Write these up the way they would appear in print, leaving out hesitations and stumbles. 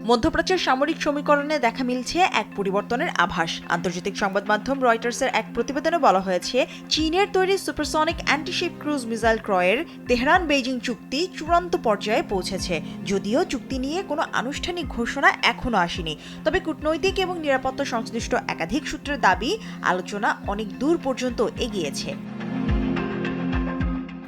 মধ্যপ্রাচ্যের সামরিক সমীকরণে দেখা মিলছে এক পরিবর্তনের আভাস। আন্তর্জাতিক সংবাদ মাধ্যম রয়টার্সের এক প্রতিবেদনে বলা হয়েছে, চীনের তৈরি সুপারসনিক অ্যান্টিশিপ ক্রুজ মিসাইল ক্রয়ের তেহরান বেইজিং চুক্তি চূড়ান্ত পর্যায়ে পৌঁছেছে। যদিও চুক্তি নিয়ে কোনো আনুষ্ঠানিক ঘোষণা এখনো আসেনি, তবে কূটনৈতিক এবং নিরাপত্তা সংশ্লিষ্ট একাধিক সূত্রের দাবি, আলোচনা অনেক দূর পর্যন্ত এগিয়েছে।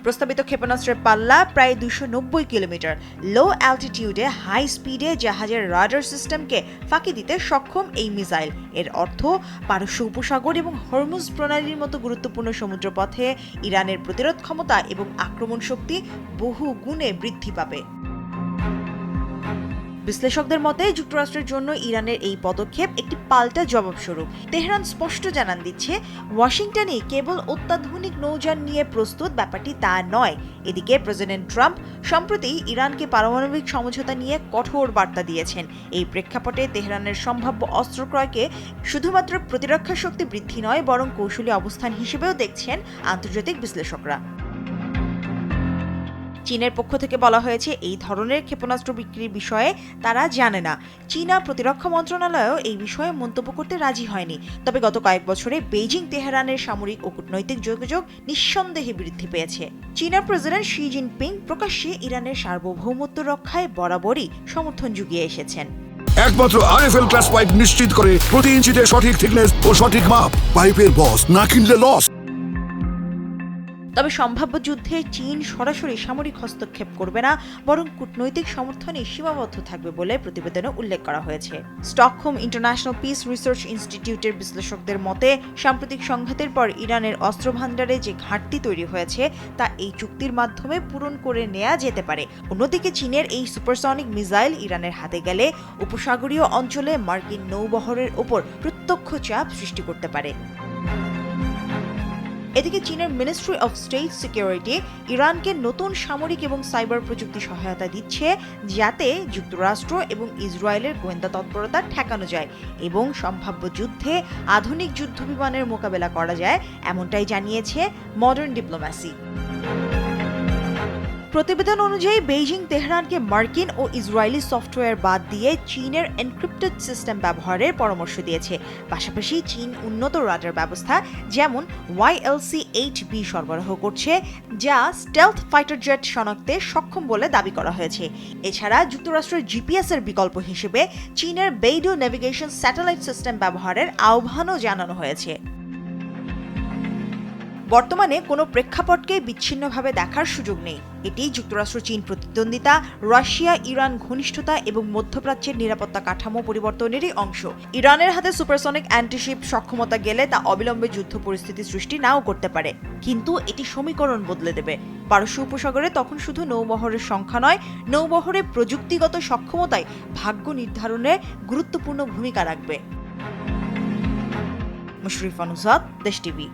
প্রস্তাবিত ক্ষেপণাস্ত্রের পাল্লা প্রায় 290 কিলোমিটার। লো অ্যালটিটিউডে হাই স্পিডে জাহাজের রাডার সিস্টেমকে ফাঁকি দিতে সক্ষম এই মিসাইল। এর অর্থ পারস্য উপসাগর এবং হরমুজ প্রণালীর মতো গুরুত্বপূর্ণ সমুদ্রপথে ইরানের প্রতিরোধ ক্ষমতা এবং আক্রমণ শক্তি বহু গুণে বৃদ্ধি পাবে। বিশ্লেষকদের মতে, যুক্তরাষ্ট্রের জন্য ইরানের এই পদক্ষেপ একটি পাল্টা জবাবস্বরূপ। তেহরান স্পষ্ট জানান দিচ্ছে, ওয়াশিংটনই কেবল অত্যাধুনিক নৌযান নিয়ে প্রস্তুত, ব্যাপারটি তা নয়। এদিকে প্রেসিডেন্ট ট্রাম্প সম্প্রতি ইরানকে পারমাণবিক সমঝোতা নিয়ে কঠোর বার্তা দিয়েছেন। এই প্রেক্ষাপটে তেহরানের সম্ভাব্য অস্ত্র ক্রয়কে শুধুমাত্র প্রতিরক্ষা শক্তি বৃদ্ধি নয়, বরং কৌশলী অবস্থান হিসেবেও দেখছেন আন্তর্জাতিক বিশ্লেষকরা। চীনের পক্ষ থেকে বলা হয়েছে, এই ধরনের ক্ষেপণাস্ত্র বিক্রির বিষয়ে তারা জানে না। চীনা প্রতিরক্ষা মন্ত্রণালয়ও এই বিষয়ে মন্তব্য করতে রাজি হয়নি। তবে গত কয়েক বছরে বেইজিং তেহরানের সামরিক ও কূটনৈতিক যোগাযোগ নিঃসন্দেহে বৃদ্ধি পেয়েছে। চীনা প্রেসিডেন্ট শি জিনপিং প্রকাশ্যে ইরানের সার্বভৌমত্ব রক্ষায় বরাবরই সমর্থন জুগিয়ে এসেছেন। একমাত্র আরএফএল ক্লাস পাইপ নিশ্চিত করে প্রতি ইঞ্চিতে সঠিক থিকনেস ও সঠিক মাপ। পাইপের বস, না কিনলে লস। তবে সম্ভাব্য যুদ্ধে চীন সরাসরি সামরিক হস্তক্ষেপ করবে না, বরং কূটনৈতিক সমর্থনে সীমাবদ্ধ থাকবে বলে প্রতিবেদনে উল্লেখ করা হয়েছে। স্টকহোম ইন্টারন্যাশনাল পিস রিসার্চ ইনস্টিটিউটের বিশ্লেষকদের মতে, সাম্প্রতিক সংঘাতের পর ইরানের অস্ত্র ভান্ডারে যে ঘাটতি তৈরি হয়েছে তা এই চুক্তির মাধ্যমে পূরণ করে নেওয়া যেতে পারে। অন্যদিকে চীনের এই সুপারসনিক মিসাইল ইরানের হাতে গেলে উপসাগরীয় অঞ্চলে মার্কিন নৌবহরের ওপর প্রত্যক্ষ চাপ সৃষ্টি করতে পারে। এদিকে চীনের মিনিস্ট্রি অফ স্টেট সিকিউরিটি ইরানকে নতুন সামরিক এবং সাইবার প্রযুক্তি সহায়তা দিচ্ছে, যাতে যুক্তরাষ্ট্র এবং ইসরায়েলের গোয়েন্দা তৎপরতা ঠেকানো যায় এবং সম্ভাব্য যুদ্ধে আধুনিক যুদ্ধবিমানের মোকাবেলা করা যায়, এমনটাই জানিয়েছে মডার্ন ডিপ্লোম্যাসি। প্রতিবেদন অনুযায়ী বেইজিং তেহরানকে মার্কিন ও ইসরায়েলি সফটওয়্যার বাদ দিয়ে চীনের এনক্রিপ্টেড সিস্টেম ব্যবহারের পরামর্শ দিয়েছে। পাশাপাশি চীন উন্নত রাডার ব্যবস্থা যেমন YLC-8B সরবরাহ করছে, যা স্টেলথ ফাইটার জেট শনাক্তে সক্ষম বলে দাবি করা হয়েছে। এছাড়া যুক্তরাষ্ট্রের জিপিএস এর বিকল্প হিসেবে চীনের বেইডু নেভিগেশন স্যাটেলাইট সিস্টেম ব্যবহারের আহ্বানও জানানো হয়েছে। বর্তমানে কোনো প্রেক্ষাপটকে বিচ্ছিন্নভাবে দেখার সুযোগ নেই। এটি যুক্তরাষ্ট্র চীন প্রতিদ্বন্দ্বিতা, রাশিয়া ইরান ঘনিষ্ঠতা এবং মধ্যপ্রাচ্যের নিরাপত্তা কাঠামো পরিবর্তনেরই অংশ। ইরানের হাতে সুপারসনিক অ্যান্টিশিপ সক্ষমতা গেলে তা অবিলম্বে যুদ্ধ পরিস্থিতি সৃষ্টি নাও করতে পারে, কিন্তু এটি সমীকরণ বদলে দেবে। পারস্য উপসাগরে তখন শুধু নৌবহরের সংখ্যা নয়, নৌবহরে প্রযুক্তিগত সক্ষমতায় ভাগ্য নির্ধারণে গুরুত্বপূর্ণ ভূমিকা রাখবে। মুশরিফা নুসরাত, দেশ টিভি।